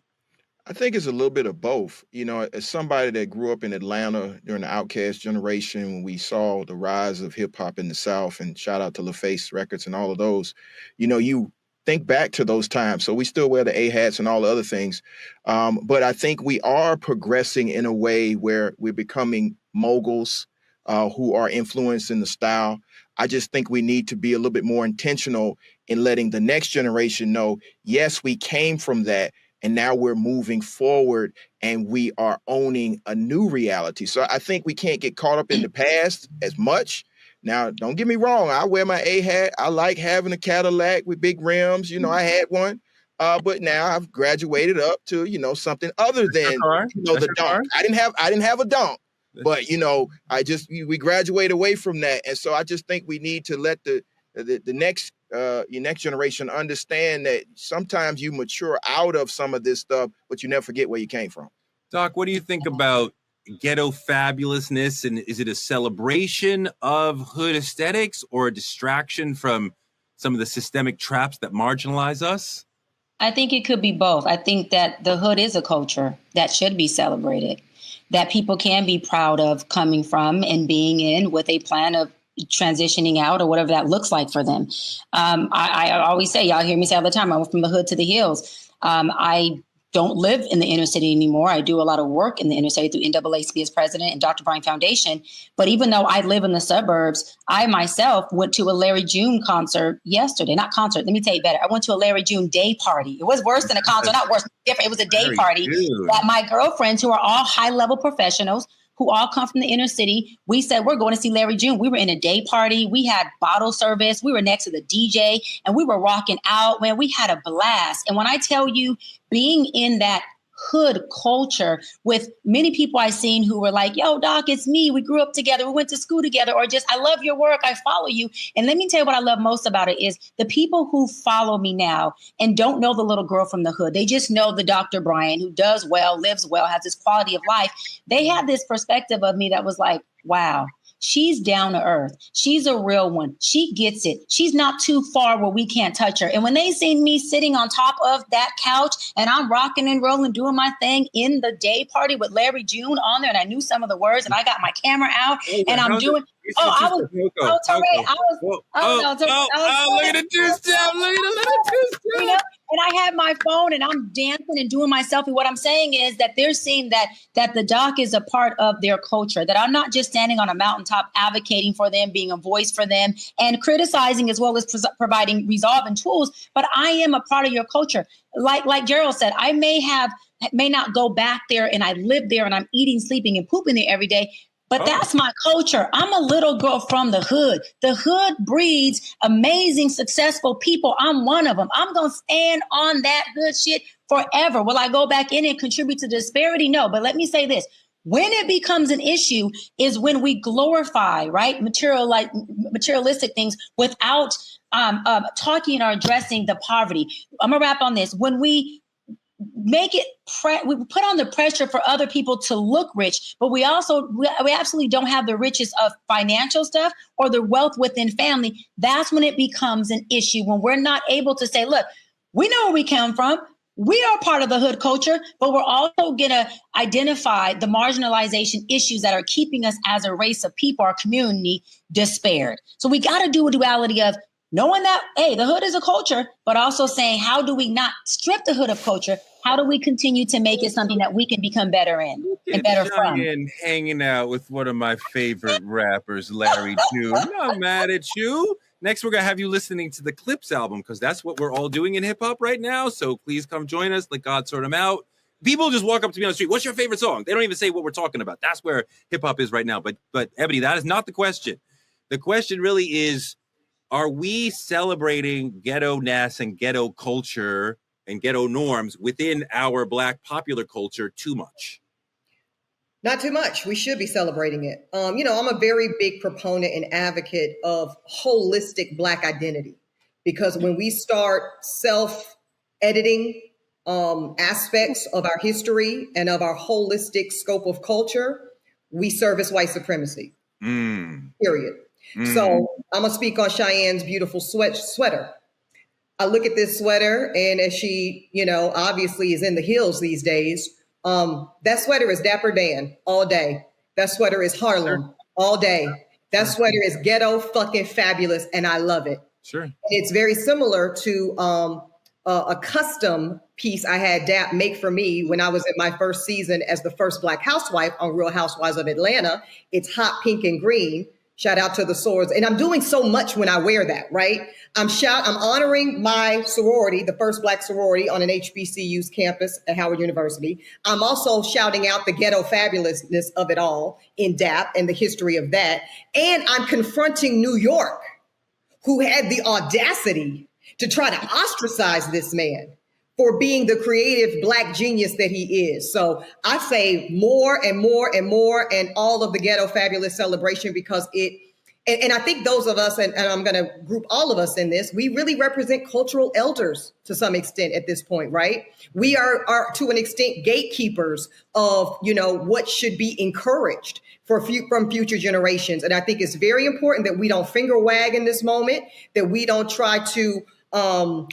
I think it's a little bit of both. You know, as somebody that grew up in Atlanta during the Outkast generation, when we saw the rise of hip hop in the South, and shout out to LaFace Records and all of those, you know, you think back to those times. So we still wear the A hats and all the other things. But I think we are progressing in a way where we're becoming moguls who are influenced in the style. I just think we need to be a little bit more intentional in letting the next generation know, yes, we came from that. And now we're moving forward and we are owning a new reality. So I think we can't get caught up in the past as much. Now, don't get me wrong. I wear my A hat. I like having a Cadillac with big rims. You know, I had one. But now I've graduated up to, you know, something other than, you know, the dunk. I didn't have a dunk. But, you know, we graduate away from that. And so I just think we need to let the next your next generation understand that sometimes you mature out of some of this stuff, but you never forget where you came from. Doc, what do you think about ghetto fabulousness? And is it a celebration of hood aesthetics or a distraction from some of the systemic traps that marginalize us? I think it could be both. I think that the hood is a culture that should be celebrated, that people can be proud of coming from and being in with a plan of transitioning out or whatever that looks like for them. I always say, y'all hear me say all the time, I went from the hood to the hills. I don't live in the inner city anymore. I do a lot of work in the inner city through NAACP as president and Dr. Bryant Foundation. But even though I live in the suburbs, I myself went to a Larry June concert yesterday. Not concert, let me tell you better. I went to a Larry June day party. It was worse than a concert, not worse, different. It was a day party that my girlfriends, who are all high-level professionals, who all come from the inner city, we said, we're going to see Larry June. We were in a day party. We had bottle service. We were next to the DJ and we were rocking out. Man, we had a blast. And when I tell you, being in that hood culture with many people I've seen who were like, yo, Doc, it's me. We grew up together. We went to school together, or just, I love your work. I follow you. And let me tell you what I love most about it is the people who follow me now and don't know the little girl from the hood. They just know the Dr. Brian who does well, lives well, has this quality of life. They had this perspective of me that was like, wow, she's down to earth. She's a real one. She gets it. She's not too far where we can't touch her. And when they seen me sitting on top of that couch and I'm rocking and rolling, doing my thing in the day party with Larry June on there, and I knew some of the words and I got my camera out and I'm doing. Look at the two-step. You know, and I had my phone and I'm dancing and doing my selfie. What I'm saying is that they're seeing that the doc is a part of their culture, that I'm not just standing on a mountaintop advocating for them, being a voice for them and criticizing as well as providing resolve and tools, but I am a part of your culture. Like Gerald said, I may not go back there and I live there and I'm eating, sleeping and pooping there every day. But that's my culture. I'm a little girl from the hood. The hood breeds amazing, successful people. I'm one of them. I'm going to stand on that hood shit forever. Will I go back in and contribute to disparity? No. But let me say this. When it becomes an issue is when we glorify, right, materialistic things without talking or addressing the poverty. I'm going to wrap on this. When we make it, we put on the pressure for other people to look rich, but we absolutely don't have the riches of financial stuff or the wealth within family. That's when it becomes an issue, when we're not able to say, look, we know where we come from. We are part of the hood culture, but we're also going to identify the marginalization issues that are keeping us as a race of people, our community, despaired. So we got to do a duality of knowing that, hey, the hood is a culture, but also saying, how do we not strip the hood of culture? How do we continue to make it something that we can become better in and better from? And hanging out with one of my favorite rappers, Larry June. I'm not mad at you. Next, we're going to have you listening to the Clips album, because that's what we're all doing in hip hop right now. So please come join us. Let God sort them out. People just walk up to me on the street. What's your favorite song? They don't even say what we're talking about. That's where hip hop is right now. But Eboni, that is not the question. The question really is, are we celebrating ghetto-ness and ghetto culture and ghetto norms within our Black popular culture too much? Not too much. We should be celebrating it. I'm a very big proponent and advocate of holistic Black identity, because when we start self-editing aspects of our history and of our holistic scope of culture, we service white supremacy. Period. So I'm gonna speak on Cheyenne's beautiful sweater. I look at this sweater, and as she, obviously is in the hills these days, that sweater is Dapper Dan all day. That sweater is Harlem all day. That sweater is Ghetto fucking Fabulous, and I love it. Sure. It's very similar to a custom piece I had Dap make for me when I was in my first season as the first Black housewife on Real Housewives of Atlanta. It's hot pink and green. Shout out to the swords. And I'm doing so much when I wear that, right? I'm honoring my sorority, the first Black sorority on an HBCU's campus at Howard University. I'm also shouting out the ghetto fabulousness of it all in DAP and the history of that. And I'm confronting New York, who had the audacity to try to ostracize this man for being the creative Black genius that he is. So I say more and more and more, and all of the Ghetto Fabulous celebration, because and I think those of us, and I'm gonna group all of us in this, we really represent cultural elders to some extent at this point, right? We are to an extent gatekeepers of, what should be encouraged from future generations. And I think it's very important that we don't finger wag in this moment, that we don't try to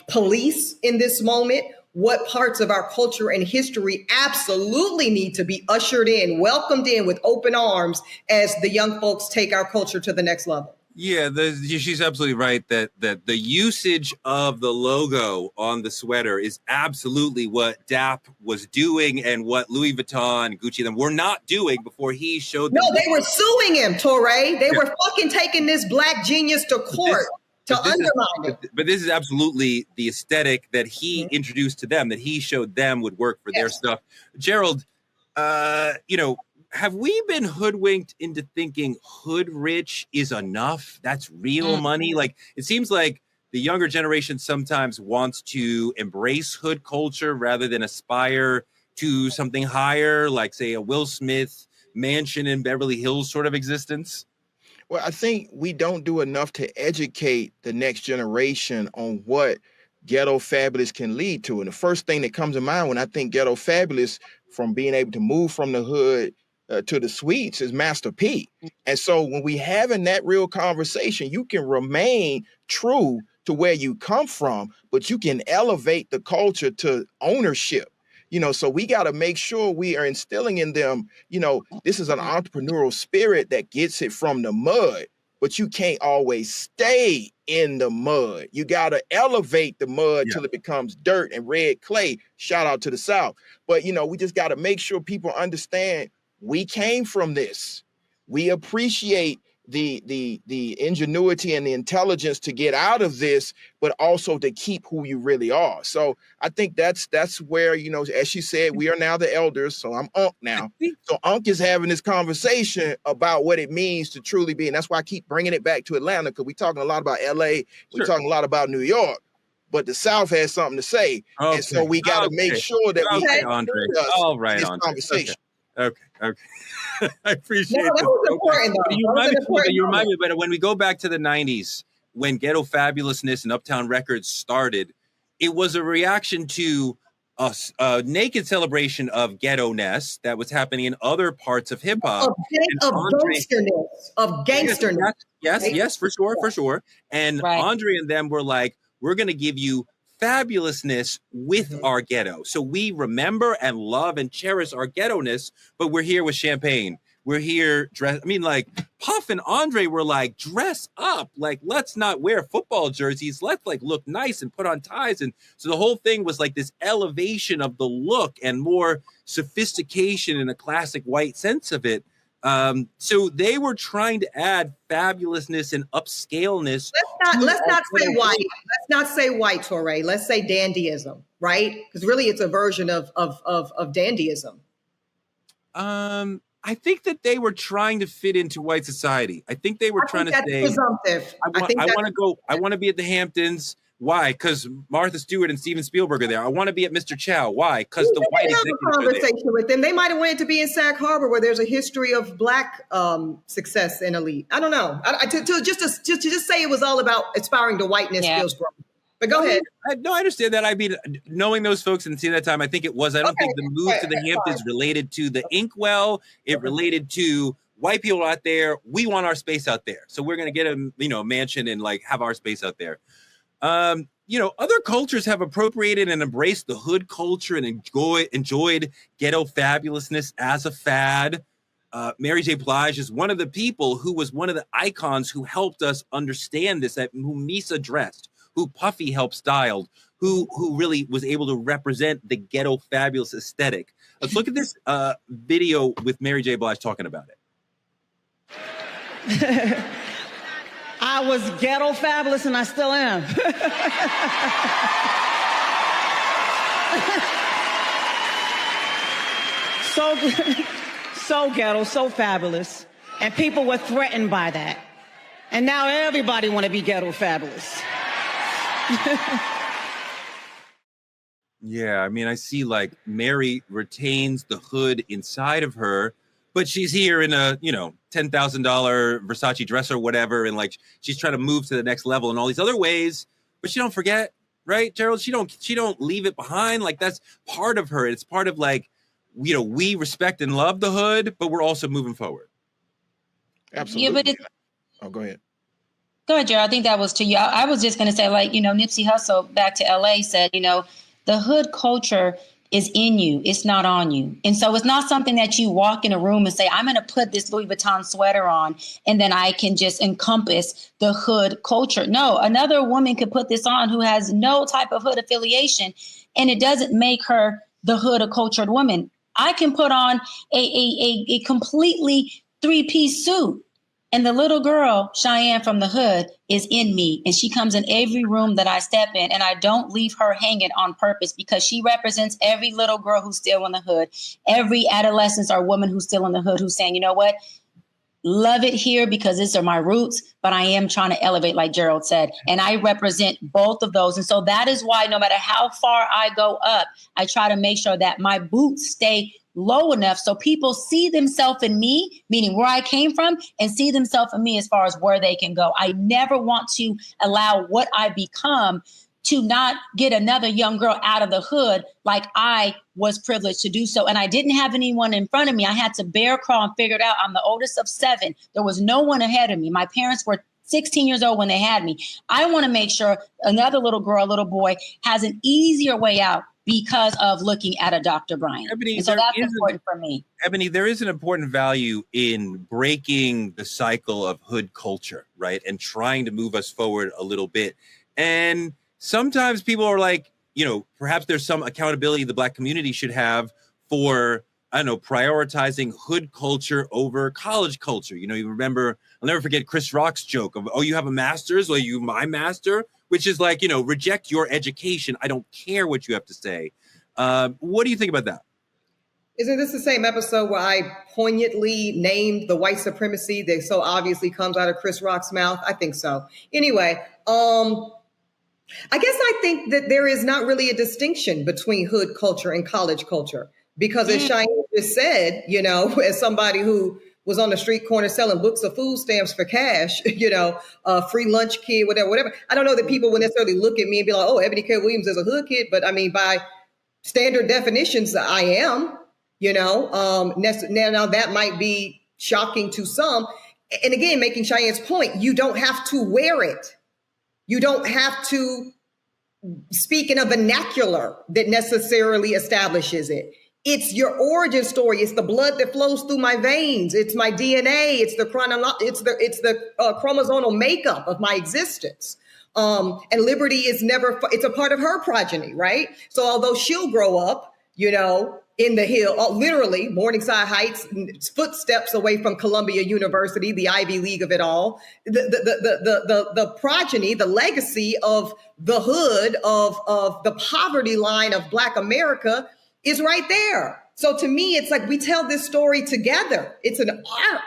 police in this moment what parts of our culture and history absolutely need to be ushered in, welcomed in with open arms as the young folks take our culture to the next level. Yeah, she's absolutely right that the usage of the logo on the sweater is absolutely what DAP was doing and what Louis Vuitton, Gucci, them were not doing before he showed them. No, they were suing him, Touré. They were fucking taking this Black genius to court. But this is absolutely the aesthetic that he introduced to them, that he showed them would work for their stuff. Gerald, have we been hoodwinked into thinking hood rich is enough? That's real money. Like, it seems like the younger generation sometimes wants to embrace hood culture rather than aspire to something higher, like, say, a Will Smith mansion in Beverly Hills sort of existence. Well, I think we don't do enough to educate the next generation on what Ghetto Fabulous can lead to. And the first thing that comes to mind when I think Ghetto Fabulous, from being able to move from the hood to the suites, is Master P. And so when we having that real conversation, you can remain true to where you come from, but you can elevate the culture to ownership. So we got to make sure we are instilling in them, this is an entrepreneurial spirit that gets it from the mud, but you can't always stay in the mud. You got to elevate the mud till it becomes dirt and red clay. Shout out to the South. But, we just got to make sure people understand we came from this. We appreciate the ingenuity and the intelligence to get out of this, but also to keep who you really are. So I think that's where, as she said, we are now the elders. So I'm Unc now. So Unc is having this conversation about what it means to truly be. And that's why I keep bringing it back to Atlanta, because we're talking a lot about LA. We're talking a lot about New York, but the South has something to say. Okay. And so we got to make sure that we Andre. All right, this conversation. Okay. I appreciate that. Was important, though. You remind me, but when we go back to the 90s, when Ghetto Fabulousness and Uptown Records started, it was a reaction to a naked celebration of ghetto-ness that was happening in other parts of hip-hop. Of gangsterness. Yes, for sure. And Andre and them were like, we're going to give you fabulousness with our ghetto. So we remember and love and cherish our ghetto-ness, but we're here with champagne. We're here like Puff and Andre were like, dress up. Like, let's not wear football jerseys. Let's look nice and put on ties. And so the whole thing was like this elevation of the look and more sophistication in a classic white sense of it. So they were trying to add fabulousness and upscaleness. Let's not say white. Let's not say white, Touré. Let's say dandyism, right? Because really, it's a version of dandyism. I think that they were trying to fit into white society. I think they were trying to say, presumptive. I want to be at the Hamptons. Why? Because Martha Stewart and Steven Spielberg are there. I want to be at Mr. Chow. Why? Because the white executives have a conversation with them. They might have wanted to be in Sag Harbor, where there's a history of Black success and elite. I don't know. To just say it was all about aspiring to whiteness feels wrong. But go ahead. I understand that. I mean, knowing those folks and seeing that time, I think it was. I don't think the move to the Hamptons related to the Inkwell. It related to white people out there, we want our space out there. So we're going to get a, mansion and like have our space out there. Other cultures have appropriated and embraced the hood culture and enjoyed ghetto fabulousness as a fad. Mary J. Blige is one of the people who was one of the icons who helped us understand this, who Misa dressed, who Puffy helped styled, who really was able to represent the ghetto fabulous aesthetic. Let's look at this video with Mary J. Blige talking about it. I was ghetto fabulous and I still am. So ghetto, so fabulous. And people were threatened by that. And now everybody want to be ghetto fabulous. Yeah, I mean, I see like Mary retains the hood inside of her, but she's here in a, $10,000 Versace dress or whatever. And like, she's trying to move to the next level in all these other ways, but she don't forget, right, Gerald? She don't leave it behind. Like that's part of her. It's part of like, we respect and love the hood, but we're also moving forward. Absolutely. Yeah, but go ahead. Go ahead, Gerald. I think that was to you. I was just going to say, like, Nipsey Hussle back to LA said, the hood culture is in you. It's not on you. And so it's not something that you walk in a room and say, I'm going to put this Louis Vuitton sweater on and then I can just encompass the hood culture. No, another woman could put this on who has no type of hood affiliation and it doesn't make her the hood or cultured woman. I can put on a completely three-piece suit. And the little girl, Cheyenne from the hood, is in me. And she comes in every room that I step in. And I don't leave her hanging on purpose because she represents every little girl who's still in the hood, every adolescent or woman who's still in the hood who's saying, you know what? Love it here because these are my roots, but I am trying to elevate, like Gerald said. And I represent both of those. And so that is why no matter how far I go up, I try to make sure that my boots stay low enough so people see themselves in me, meaning where I came from, and see themselves in me as far as where they can go. I never want to allow what I become to not get another young girl out of the hood like I was privileged to do so. And I didn't have anyone in front of me. I had to bear crawl and figure it out. I'm the oldest of 7. There was no one ahead of me. My parents were 16 years old when they had me. I want to make sure another little girl, little boy has an easier way out because of looking at a Dr. Bryant. Eboni, and so that's important for me. Eboni, there is an important value in breaking the cycle of hood culture, right? And trying to move us forward a little bit. And sometimes people are like, perhaps there's some accountability the Black community should have for, prioritizing hood culture over college culture. You remember, I'll never forget Chris Rock's joke of, oh, you have a master's? Well, you my master? Which is like, reject your education. I don't care what you have to say. What do you think about that? Isn't this the same episode where I poignantly named the white supremacy that so obviously comes out of Chris Rock's mouth? I think so. Anyway, I guess I think that there is not really a distinction between hood culture and college culture. Because as Cheyenne just said, as somebody who was on the street corner selling books of food stamps for cash, free lunch kid, whatever. I don't know that people would necessarily look at me and be like, oh, Eboni K. Williams is a hood kid. But I mean, by standard definitions, I am, now that might be shocking to some. And again, making Cheyenne's point, you don't have to wear it. You don't have to speak in a vernacular that necessarily establishes it. It's your origin story. It's the blood that flows through my veins. It's my DNA. It's the chromosomal makeup of my existence. And Liberty is it's a part of her progeny, right? So although she'll grow up, in the hill, literally Morningside Heights, footsteps away from Columbia University, the Ivy League of it all, the progeny, the legacy of the hood of the poverty line of Black America is right there. So to me, it's like we tell this story together. It's an arc.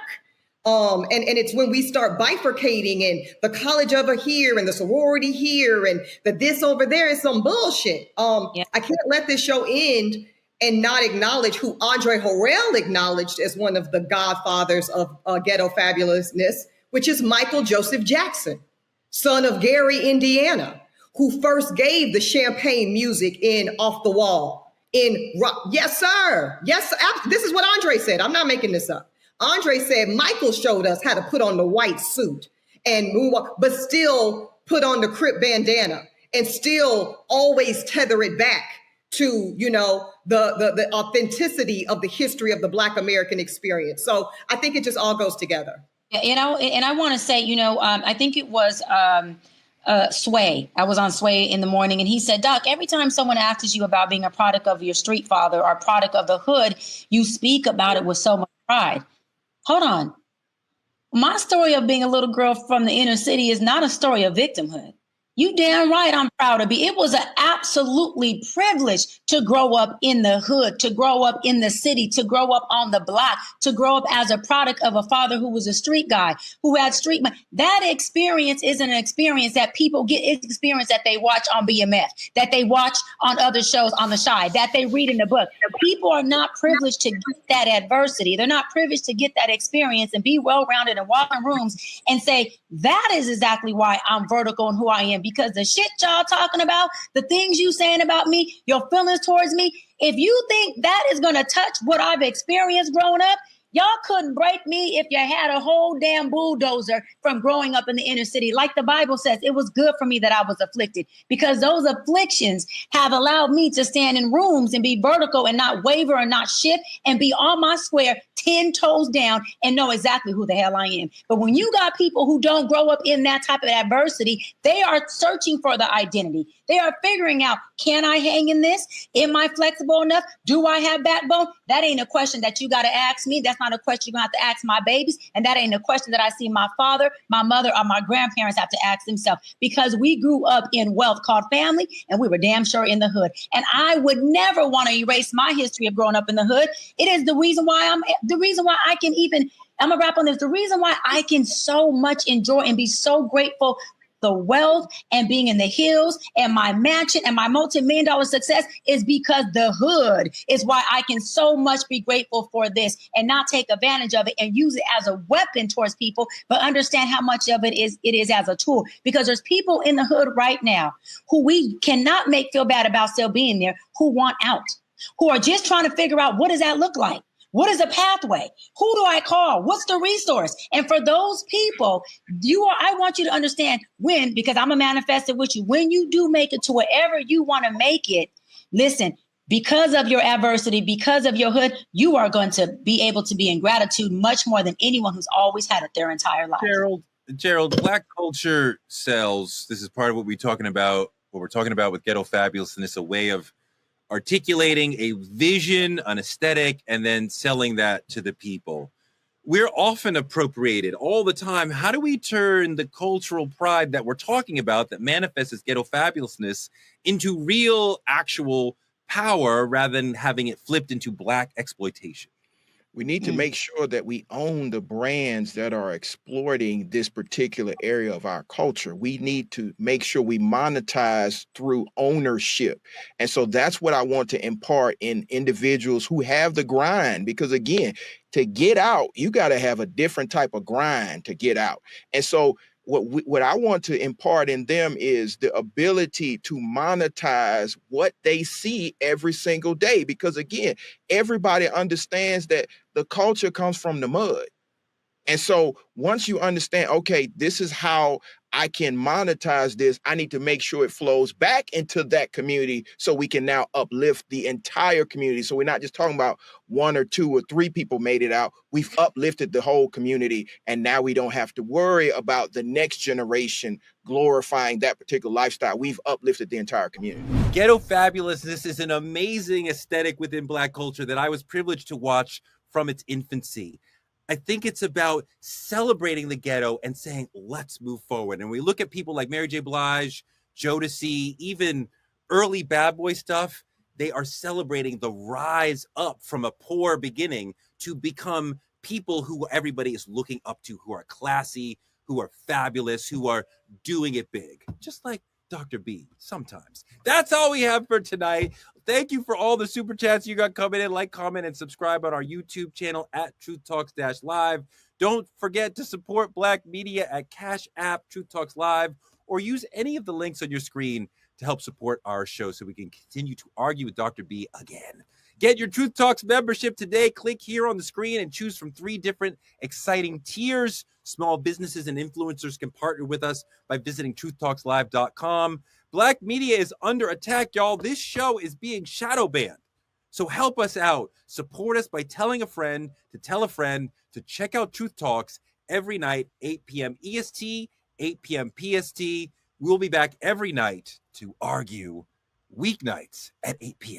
And it's when we start bifurcating and the college over here and the sorority here and the this over there is some bullshit. I can't let this show end and not acknowledge who Andre Harrell acknowledged as one of the godfathers of ghetto fabulousness, which is Michael Joseph Jackson, son of Gary, Indiana, who first gave the champagne music in Off the Wall. In rock. Yes, sir. Yes, this is what Andre said. I'm not making this up. Andre said Michael showed us how to put on the white suit and move on, but still put on the Crip bandana and still always tether it back to, you know, the authenticity of the history of the Black American experience. So I think it just all goes together. And I want to say, you know, I think it was Sway. I was on Sway in the morning, and he said, Doc, every time someone asks you about being a product of your street father or a product of the hood, you speak about it with so much pride. Hold on. My story of being a little girl from the inner city is not a story of victimhood. You damn right I'm proud to be. It was an absolutely privilege to grow up in the hood, to grow up in the city, to grow up on the block, to grow up as a product of a father who was a street guy, who had street money. That experience isn't an experience that people get. It's an experience that they watch on BMF, that they watch on other shows on the Shy, that they read in the book. People are not privileged to get that adversity. They're not privileged to get that experience and be well-rounded and walk in rooms and say, that is exactly why I'm vertical and who I am. Because the shit y'all talking about, the things you saying about me, your feelings towards me, if you think that is going to touch what I've experienced growing up, y'all couldn't break me if you had a whole damn bulldozer from growing up in the inner city. Like the Bible says, it was good for me that I was afflicted, because those afflictions have allowed me to stand in rooms and be vertical and not waver and not shift and be on my square, 10 toes down, and know exactly who the hell I am. But when you got people who don't grow up in that type of adversity, they are searching for the identity. They are figuring out, can I hang in this? Am I flexible enough? Do I have backbone? That ain't a question that you got to ask me. That's not a question you're going to have to ask my babies. And that ain't a question that I see my father, my mother, or my grandparents have to ask themselves, because we grew up in wealth called family, and we were damn sure in the hood. And I would never want to erase my history of growing up in the hood. It is the reason why I can even, I'm gonna wrap on this. The reason why I can so much enjoy and be so grateful the wealth and being in the hills and my mansion and my multi-million-dollar success is because the hood is why I can so much be grateful for this and not take advantage of it and use it as a weapon towards people, but understand how much of it is as a tool. Because there's people in the hood right now who we cannot make feel bad about still being there, who want out, who are just trying to figure out, what does that look like? What is the pathway? Who do I call? What's the resource? And for those people, I want you to understand because I'm a manifestor with you, when you do make it to wherever you want to make it, listen, because of your adversity, because of your hood, you are going to be able to be in gratitude much more than anyone who's always had it their entire life. Gerald, Black culture sells. This is part of what we're talking about with Ghetto Fabulous, and it's a way of articulating a vision, an aesthetic, and then selling that to the people. We're often appropriated all the time. How do we turn the cultural pride that we're talking about that manifests as Ghetto Fabulousness into real, actual power rather than having it flipped into Black exploitation? We need to make sure that we own the brands that are exploiting this particular area of our culture. We need to make sure we monetize through ownership. And so that's what I want to impart in individuals who have the grind, because again, to get out, you got to have a different type of grind to get out. And so what I want to impart in them is the ability to monetize what they see every single day. Because again, everybody understands that the culture comes from the mud. And so once you understand, okay, this is how I can monetize this, I need to make sure it flows back into that community so we can now uplift the entire community. So we're not just talking about 1 or 2 or 3 people made it out. We've uplifted the whole community. And now we don't have to worry about the next generation glorifying that particular lifestyle. We've uplifted the entire community. Ghetto Fabulous. This is an amazing aesthetic within Black culture that I was privileged to watch from its infancy. I think it's about celebrating the ghetto and saying, let's move forward. And we look at people like Mary J. Blige, Jodeci, even early Bad Boy stuff. They are celebrating the rise up from a poor beginning to become people who everybody is looking up to, who are classy, who are fabulous, who are doing it big. Just like Dr. B sometimes. That's all we have for tonight. Thank you for all the super chats you got coming in. Like, comment, and subscribe on our YouTube channel at Truth Talks-Live. Don't forget to support Black media at Cash App Truth Talks Live, or use any of the links on your screen to help support our show so we can continue to argue with Dr. B again. Get your Truth Talks membership today. Click here on the screen and choose from 3 different exciting tiers. Small businesses and influencers can partner with us by visiting truthtalkslive.com. Black media is under attack, y'all. This show is being shadow banned. So help us out. Support us by telling a friend to tell a friend to check out Truth Talks every night, 8 p.m. EST, 8 p.m. PST. We'll be back every night to argue weeknights at 8 p.m.